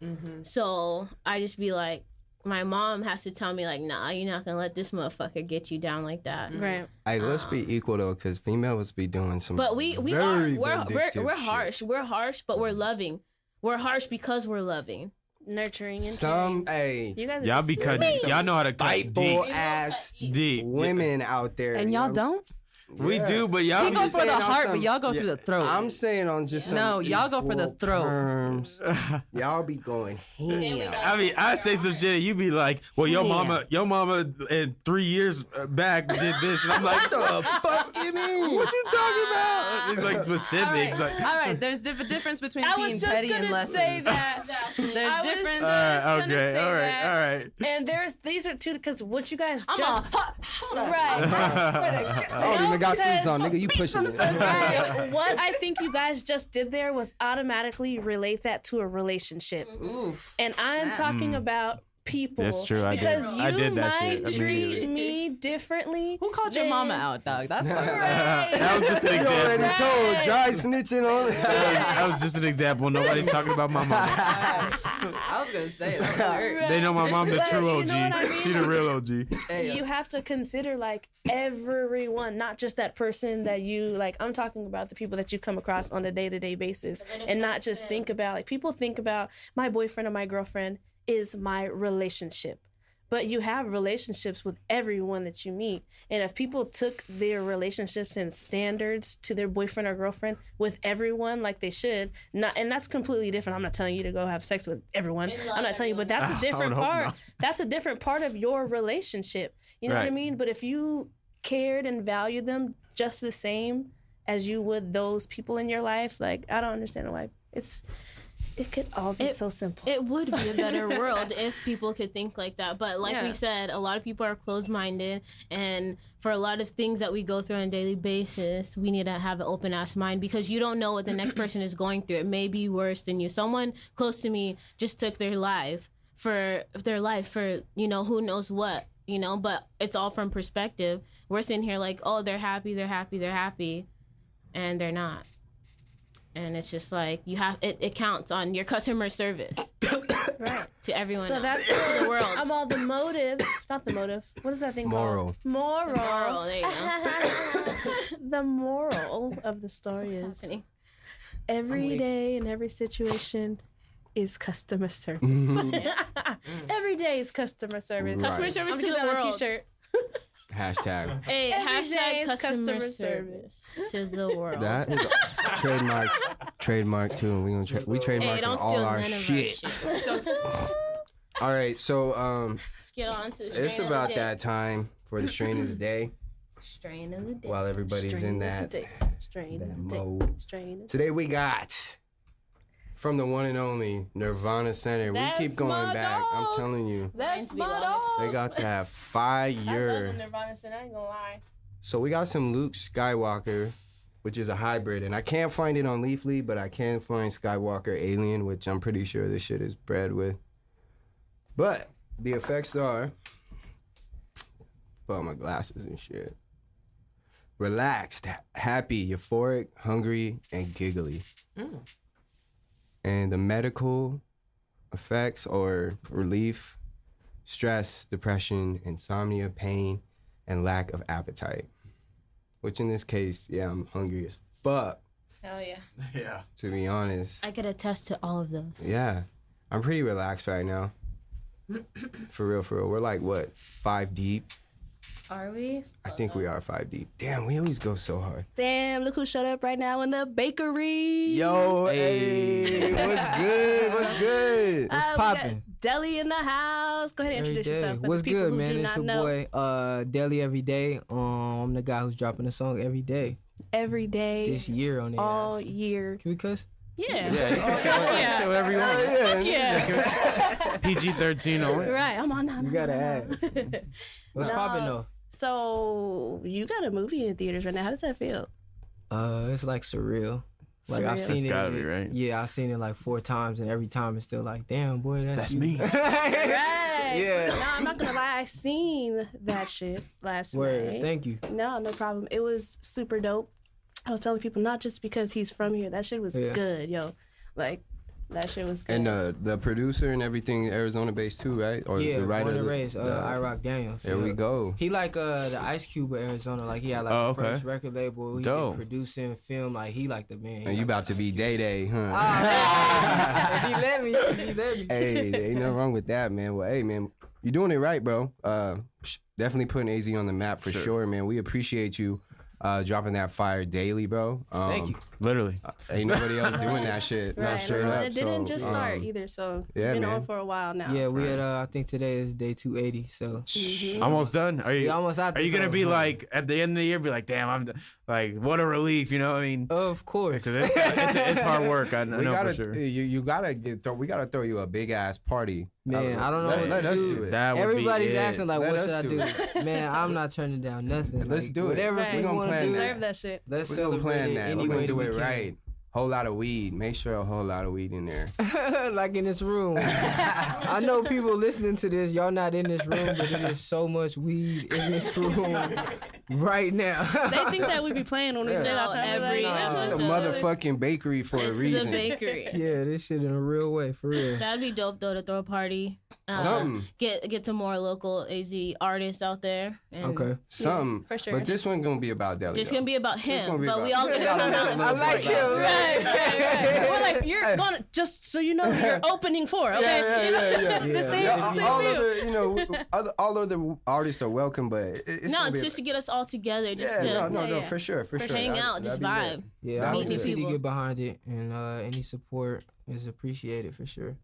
So I just be like, my mom has to tell me like, nah, you're not gonna let this motherfucker get you down like that. Right. Hey, let's be equal though, because females be doing some. But we're vindictive harsh. shit. We're harsh, but we're loving. We're harsh because we're loving. Nurturing and Some, caring. hey, You guys are Y'all just be cutting. Y'all know how to cut spiteful deep. ass Deep. women out there. And you y'all know? don't? We do, but y'all We be go for the saying on heart, some- but y'all go through the throat. I'm saying on just some No, y'all go for the equal throat. terms. Y'all be going ham. I mean, I say some shit, and you be like, "Well, your mama, in 3 years back did this," and I'm like, What the fuck you mean? "What you talking about?" It's like All right, specifics. Like, all right. There's difference between I being was just petty and gonna lessons. say that. There's I was difference. just gonna okay, say all right, that. all right. And these are two, because what you guys I'm just hold on. right. I don't even got sleeves on, nigga. You pushing it. Right. What I think you guys just did there was automatically relate that to a relationship. Oof. And I'm talking about people. That's true, I did. Because I you did that might shit treat immediately. me differently. Who called your than- mama out, dog? That's what. That was just an You already example. told dry snitching on it. That was just an example. Nobody's talking about my mama. I was gonna say that. Hurt. They know my mom the But true you OG. know what I mean? She the real OG. You have to consider like everyone, not just that person that you like. I'm talking about the people that you come across on a day-to-day basis, and not just think about like people think about my boyfriend or my girlfriend is my relationship. But you have relationships with everyone that you meet. And if people took their relationships and standards to their boyfriend or girlfriend with everyone like they should, and that's completely different. I'm not telling you to go have sex with everyone. I'm not telling you, but that's a different hope part. not. That's a different part of your relationship. You know what I Right. mean? But if you cared and valued them just the same as you would those people in your life, like, I don't understand why it could all be so simple. It would be a better world if people could think like that. But like we said, a lot of people are closed-minded. And for a lot of things that we go through on a daily basis, we need to have an open-ass mind, because you don't know what the next person is going through. It may be worse than you. Someone close to me just took their life for, you know, who knows what, you know. But it's all from perspective. We're sitting here like, oh, they're happy. And they're not. And it's just like it counts on your customer service, Right. to everyone. So else. that's To the world. I'm all the motive. Not the motive. What is that thing Moral. called? Moral. Moral. There you go. The moral of the story What's is happening? every day in every situation is customer service. Every day is customer service. Right. Customer service I'm to gonna the get that on a world. t-shirt. Hashtag. Hey, Every day hashtag is customer customer service to the world. That is trademark too. We trademark Hey, don't all steal our none of shit. our shit. Don't All right, so Let's get on to the strain it's of about the day. that time for the strain of the day. Strain of the day. While everybody's in Strain of that the day. Strain that of the day. mode. Strain of Today we got from the one and only Nirvana Center. That's we keep going my back. dog. I'm telling you, That's be my longest. they dog. got that I love the fire. Nirvana Center, I ain't gonna lie. So we got some Luke Skywalker, which is a hybrid, and I can't find it on Leafly, but I can find Skywalker Alien, which I'm pretty sure this shit is bred with. But the effects are, put on my glasses and shit. relaxed, happy, euphoric, hungry, and giggly. And the medical effects or relief, stress, depression, insomnia, pain, and lack of appetite. Which in this case, yeah, I'm hungry as fuck, Hell yeah. Yeah. to be honest. I could attest to all of those. Yeah, I'm pretty relaxed right now. For real, for real. We're like, what, 5 deep? Are we? I think we are 5 deep. Damn, we always go so hard. Damn, look who showed up right now in the bakery. Yo, hey, what's good? What's good? We got poppin'? Delly in the house. Go ahead and Every introduce day. yourself. for What's the people good, who man? do It's not your know. boy, Delly every day. I'm the guy who's dropping a song every day Every day, this year on the all ass. year. Can we cuss? Yeah. Yeah, show everyone. Yeah. PG-13 only. Right. I'm on. You gotta ask. What's No. poppin' though? So you got a movie in theaters right now. How does that feel? It's like surreal. Like I've Surreal. seen That's it. gotta be right. Yeah, I've seen it like 4 times, and every time it's still like, damn, boy, that's you. me. Right. Yeah. No, I'm not gonna lie. I seen that shit last Word. night. Thank you. No problem. It was super dope. I was telling people not just because he's from here. That shit was Yeah. good, yo. Like that shit was good. And the producer and everything, Arizona based too, right? Or Yeah, the writer. born and the- raised, the- iRock Daniels. There we Yeah. go. He like the Ice Cube of Arizona. Like he had like Oh, the okay. first record label. He Dope. did producing, film. Like he like the man. He And you like about to Ice be Cube. Day Day, huh? If he let me. If he let me. Hey, there ain't nothing wrong with that, man. Well, hey, man, you're doing it right, bro. Definitely putting AZ on the map for sure, man. We appreciate you dropping that fire daily, bro. Thank you. Literally. Ain't nobody else doing that shit. right. Straight and up. it didn't so, just start either. So yeah, you've been man. on for a while now. Yeah, we had. I think today is day 280. So Almost done. Are you we almost out. Are you this gonna be summer. like at the end of the year? Be like, damn, I'm like, what a relief, you know? What I mean, Of course. because it's hard work. I know We gotta, for sure. you gotta we gotta throw you a big ass party. Man, I don't know what Let to us do. do it. That would Everybody's be it. asking like, Let what us should I do do? Man, I'm not turning down nothing. Let's Like, do it. Whatever Right. We you gonna want to plan do, Deserve that shit. let's We're gonna celebrate plan it that. any We're way gonna that do we it can. right. Whole lot of weed. Make sure a whole lot of weed in there. Like in this room. I know people listening to this, y'all not in this room, but it is so much weed in this room right now. They think that we be playing when we say that. No, time. We're every- like, Nah. It's a motherfucking bakery for a It's reason. the bakery. Yeah, this shit in a real way, for real. That'd be dope though to throw a party. Something. Get some more local AZ artists out there. And Okay. Something. for sure. But this one gonna be about Delly. Just though. gonna be about him, gonna be but about we all get him. acknowledged. I like him. right. We're like, you're gonna just so you know you're opening for, okay? Yeah. The same, Yeah, the same all for you. other, all other artists are welcome, but it's No, gonna be it's just to get us all together, just yeah, to no, yeah. for sure, just sure. hang That'd- out, just that'd be lit. vibe. Yeah, That I would hope be the city people. get behind it, and any support is appreciated for sure.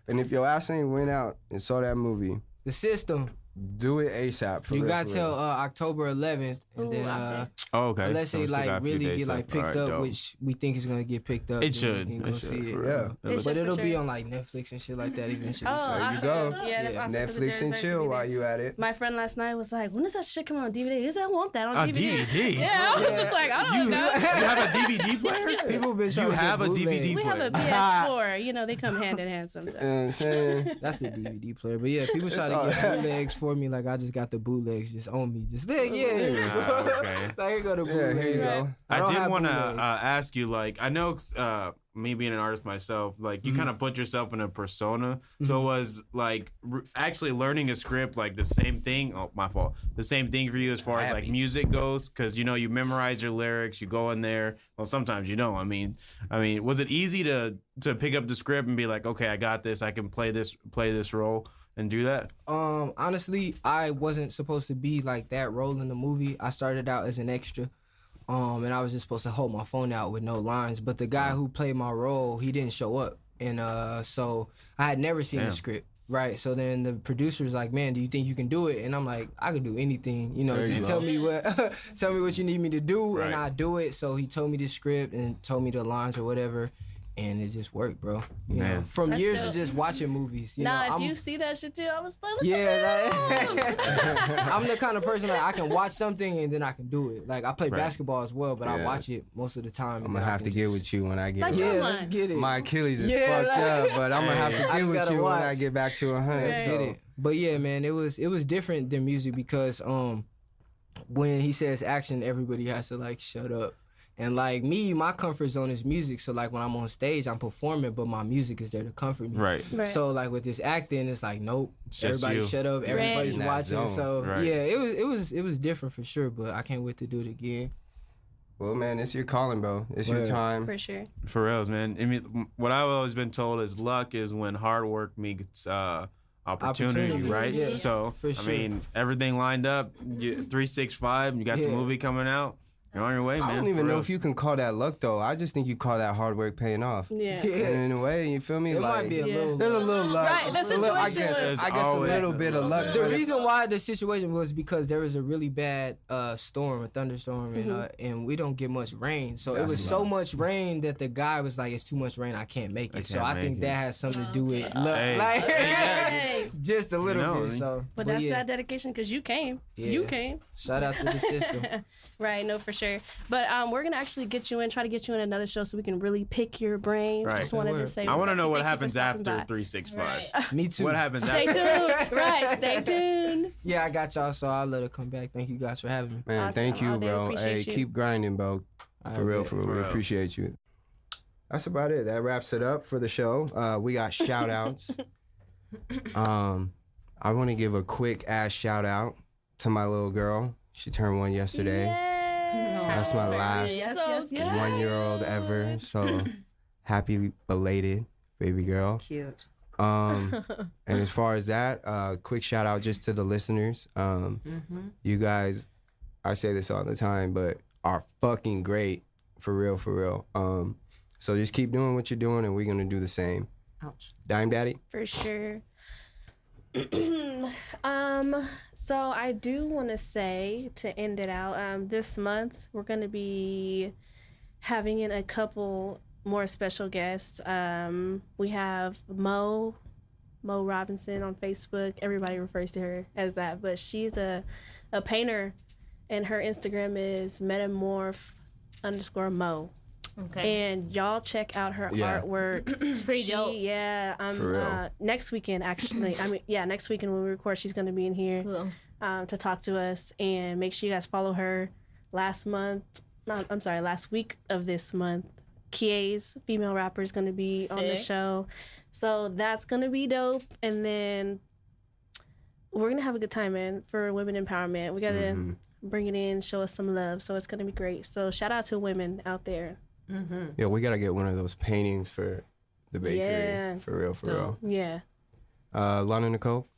And if your ass ain't went out and saw that movie, The system. do it ASAP. For You real, got for till real. October 11th, and Ooh, then I see. Oh, okay. unless So it we still got like a few really days get like left. picked Alright, up, dope. which we think is gonna get picked up. It then should. we can It go should, see it. for Yeah. real. It should But for it'll be sure. on like Netflix and shit like that eventually. Oh, so There you awesome. go. Yeah, that's Yeah. awesome. 'cause it Netflix and deserves to chill be while there. you at it. My friend last night was like, when does that shit come on DVD? He said, I want that on On DVD. DVD. Yeah, I was just like, I don't know. You have a DVD player? People been trying You to have get a DVD bootlegs. We have a player. PS4. You know, they come hand in hand sometimes. You know what I'm saying? That's a DVD player, but yeah, people try to all- get bootlegs for me. Like I just got the bootlegs just on me, just there. Yeah, here you go. Okay. Like here go the Yeah, bootlegs. here you go. I I don't did have want to bootlegs. ask you, like, I know me being an artist myself, like, you kind of put yourself in a persona. So was, like, actually learning a script, like, the same thing? Oh, my fault. The same thing for you as far as, like, music goes? Because, you know, you memorize your lyrics, you go in there. Well, sometimes you don't. I mean, was it easy to pick up the script and be like, okay, I got this. I can play this role and do that? Honestly, I wasn't supposed to be like that role in the movie. I started out as an extra. And I was just supposed to hold my phone out with no lines. But the guy who played my role, he didn't show up. And so I had never seen the script. Right. So then the producer was like, man, do you think you can do it? And I'm like, I can do anything. You know, There you just go. tell me what you need me to do, and Right. I do it. So he told me the script and told me the lines or whatever. And it just worked, bro. You know, Man. from That's years dope. of just watching movies. You know, Nah, if I'm, you see that shit too, I was like, look at yeah, that. like, I'm the kind of person like I can watch something and then I can do it. Like I play Right. basketball as well, but I Yeah. watch it most of the time. and I'm then gonna I have can to get just- with you when I get Like, back. Yeah, Come let's on. get it. My Achilles is Yeah, fucked like- up, but I'm gonna have I to get just with gotta you when I watch. get back to 100. Let's So. get it. But yeah, man, it was different than music because when he says action, everybody has to like shut up. And like me, my comfort zone is music. So like when I'm on stage, I'm performing, but my music is there to comfort me. Right. So like with this acting, it's like nope, It's just everybody you. shut up, everybody's In that watching. zone. So Right. yeah, it was different for sure. But I can't wait to do it again. Well, man, it's your calling, bro. It's your Word. time. For sure. For reals, man. I mean, what I've always been told is luck is when hard work meets opportunity, right? Yeah, So, for sure. I mean, everything lined up. 365, you got the Yeah. movie coming out. You're on your way, man. I don't even For know reals. if you can call that luck, though. I just think you call that hard work paying off. Yeah. Yeah. And in a way, you feel me? It like, might be a Yeah. little. there's a little luck. Right, the A little- I situation guess, was- I guess a Always little a bit of little luck. bit. The but reason why the situation was because there was a really bad storm, a thunderstorm, and we don't get much rain. So it That's was so much rain that the guy was like, "It's too much rain. I can't make it." So can't I make think it. that has something to do with luck, Hey. like Hey. just a little You know, bit. So, But that's yeah, that dedication because you came. Yeah. You came. shout out to the system. Right, no, for sure. But we're gonna actually get you in, try to get you in another show so we can really pick your brains. Right. Just wanted to Word. say. I want to what's up. know what Thank you for happens stopping after by. 365. Right. Me too. What happens Stay after? tuned. Right, stay tuned. Yeah, I got y'all. So I'll let her come back. Thank you guys for having me. Man, Awesome. thank you, All day, bro. Hey, appreciate you. keep grinding, bro. For real, for real. For We real. appreciate you. That's about it. That wraps it up for the show. We got shout outs. I want to give a quick ass shout out to my little girl. She turned 1 yesterday. That's my last Yes, So yes, yes. 1-year-old ever. So happy belated, baby girl. Cute. And as far as that, quick shout out just to the listeners. You guys, I say this all the time, but are fucking great. For real, for real. So just keep doing what you're doing and we're gonna do the same. Ouch. Dime Daddy? For sure. So I do want to say to end it out, this month we're going to be having in a couple more special guests. We have Mo Robinson on Facebook. Everybody refers to her as that, but she's a painter and her Instagram is metamorph_Mo. Okay. And y'all check out her Yeah. artwork. It's pretty dope. Yeah. For real. Next weekend, actually. Next weekend when we record, she's going to be in here Cool. to talk to us. And make sure you guys follow her. Last week of this month, Kia's female rapper is going to be on the Sick. show. So that's going to be dope. And then we're going to have a good time, man, for women empowerment. We got to bring it in, show us some love. So it's going to be great. So shout out to women out there. Yeah, we gotta get one of those paintings for the bakery. Yeah. For real, for real. Yeah. Lana Nicole?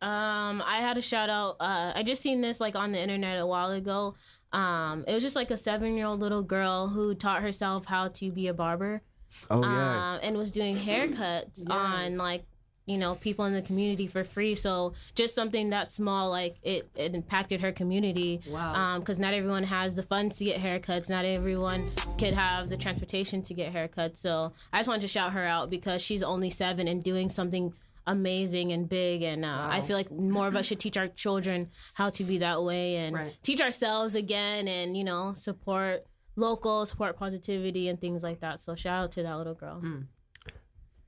I had a shout out. I just seen this like on the internet a while ago. It was just like a 7-year-old little girl who taught herself how to be a barber. Oh, yeah. And was doing haircuts on like, you know, people in the community for free. So just something that small, like it impacted her community. Wow. Because not everyone has the funds to get haircuts. Not everyone could have the transportation to get haircuts. So I just wanted to shout her out because she's only 7 and doing something amazing and big. And I feel like more of us should teach our children how to be that way and teach ourselves again and, you know, support local, support positivity and things like that. So shout out to that little girl.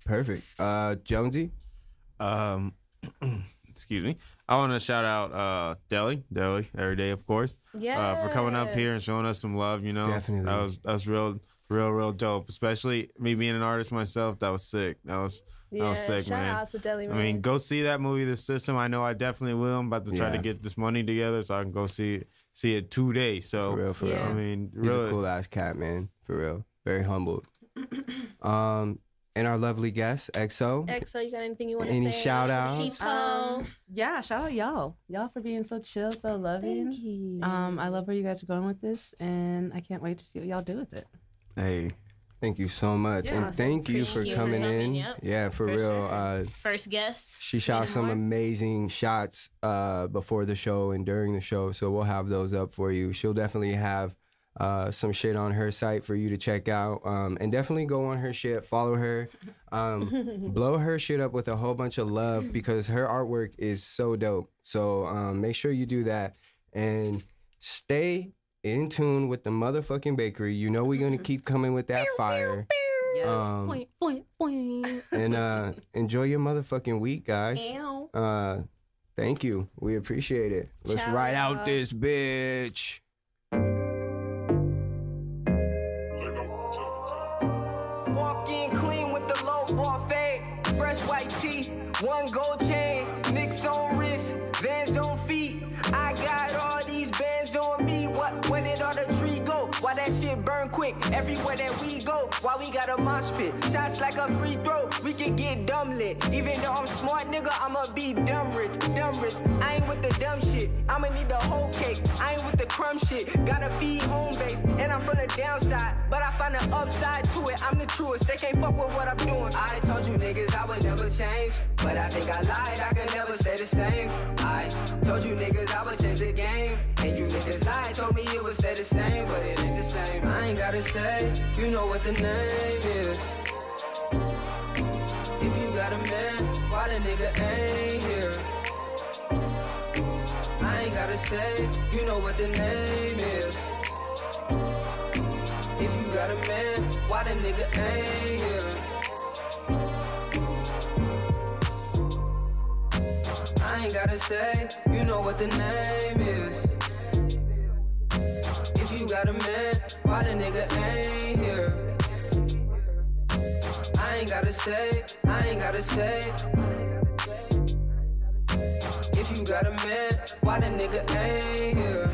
Perfect. Jonesy? Excuse me. I want to shout out DELLY every day, of course. For coming up here and showing us some love. You know, Definitely. that was real dope. Especially me being an artist myself. That was sick. That was sick, shout man. out to Delly, man. I mean, go see that movie, The System. I know I definitely will. I'm about to try to Yeah. get this money together so I can go see it today. So For real, for real. Yeah. I mean, He's really, a cool ass cat, man. For real. Very humbled. And our lovely guest, EXO. EXO, you got anything you want to say? Any shout outs? People. Yeah, shout out y'all for being so chill, so loving. Thank you. I love where you guys are going with this, and I can't wait to see what y'all do with it. Hey, thank you so much. Yeah, and awesome. thank you for Appreciate you for coming coming, in. yep. Yeah, for real. sure. First guest. She shot some more? amazing shots before the show and during the show, so we'll have those up for you. She'll definitely have some shit on her site for you to check out, and definitely go on her shit, follow her, blow her shit up with a whole bunch of love because her artwork is so dope. So make sure you do that and stay in tune with the motherfucking bakery. You know we're gonna keep coming with that fire. Yes. And enjoy your motherfucking week, guys. Thank you. We appreciate it. Let's Ciao, ride y'all. out this bitch. Walk in clean with the low ball fade. Fresh white tee, one gold chain. Nicks on wrist, Vans on feet. I got all these bands on me. Where did all the tree go? Why that shit burn quick? Everywhere that we go, why we got a mosh pit? Shots like a free throw, we can get dumb lit. Even though I'm smart, nigga, I'ma be dumb rich. Dumb rich, I ain't with the dumb shit. I'ma need the whole cake. I ain't with the crumb shit. Gotta feed home base, and I'm from the downside. But I find the upside to it. I'm the truest. They can't fuck with what I'm doing. I told you niggas I would never change, but I think I lied. I could never stay the same. I told you niggas I would change the game, and you niggas lied. Told me it would stay the same, but it ain't the same. I ain't gotta say, you know what the name is. If you got a man, why the nigga ain't here? I ain't gotta say, you know what the name is. If you got a man, why the nigga ain't here? I ain't gotta say, you know what the name is. If you got a man, why the nigga ain't here? I ain't gotta say, I ain't gotta say. If you got a man, why the nigga ain't here?